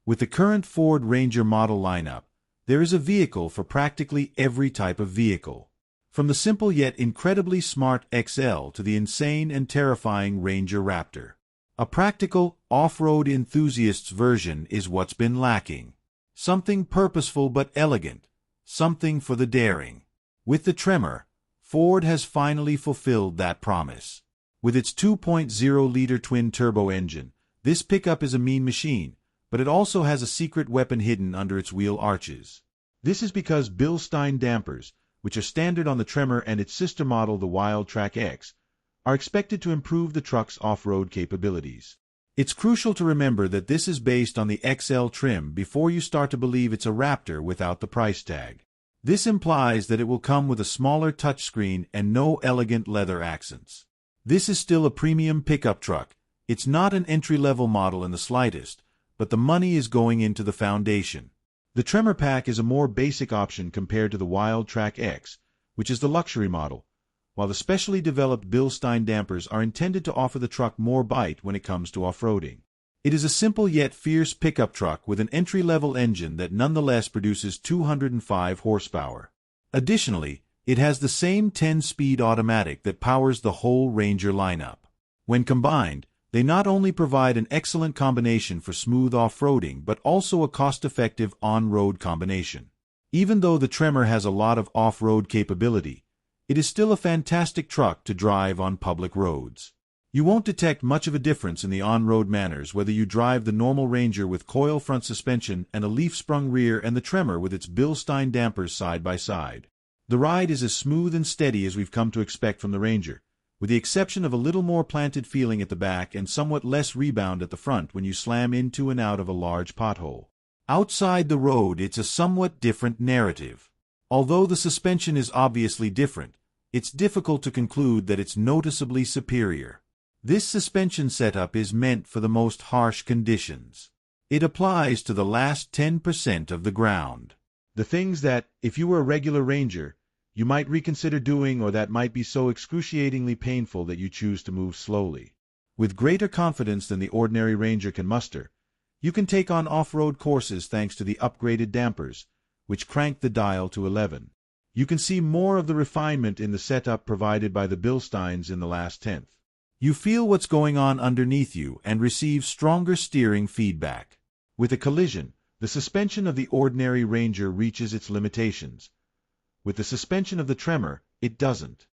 With the current Ford Ranger model lineup, there is a vehicle for practically every type of vehicle. From the simple yet incredibly smart XL to the insane and terrifying Ranger Raptor. A practical, off-road enthusiast's version is what's been lacking. Something purposeful but elegant. Something for the daring. With the Tremor, Ford has finally fulfilled that promise. With its 2.0-liter twin-turbo engine, this pickup is a mean machine, but it also has a secret weapon hidden under its wheel arches. This is because Bilstein dampers, which are standard on the Tremor and its sister model the Wildtrak X, are expected to improve the truck's off-road capabilities. It's crucial to remember that this is based on the XL trim before you start to believe it's a Raptor without the price tag. This implies that it will come with a smaller touchscreen and no elegant leather accents. This is still a premium pickup truck. It's not an entry-level model in the slightest, but the money is going into the foundation. The Tremor Pack is a more basic option compared to the Wildtrak X, which is the luxury model, while the specially developed Bilstein dampers are intended to offer the truck more bite when it comes to off-roading. It is a simple yet fierce pickup truck with an entry-level engine that nonetheless produces 205 horsepower. Additionally, it has the same 10-speed automatic that powers the whole Ranger lineup. When combined, they not only provide an excellent combination for smooth off-roading but also a cost-effective on-road combination. Even though the Tremor has a lot of off-road capability, it is still a fantastic truck to drive on public roads. You won't detect much of a difference in the on-road manners whether you drive the normal Ranger with coil front suspension and a leaf-sprung rear and the Tremor with its Bilstein dampers side by side. The ride is as smooth and steady as we've come to expect from the Ranger, with the exception of a little more planted feeling at the back and somewhat less rebound at the front when you slam into and out of a large pothole. Outside the road, it's a somewhat different narrative. Although the suspension is obviously different, it's difficult to conclude that it's noticeably superior. This suspension setup is meant for the most harsh conditions. It applies to the last 10% of the ground. The things that, if you were a regular Ranger, you might reconsider doing or that might be so excruciatingly painful that you choose to move slowly. With greater confidence than the ordinary Ranger can muster, you can take on off-road courses thanks to the upgraded dampers, which crank the dial to 11. You can see more of the refinement in the setup provided by the Bilsteins in the last tenth. You feel what's going on underneath you and receive stronger steering feedback. With a collision, the suspension of the ordinary Ranger reaches its limitations. With the suspension of the Tremor, it doesn't.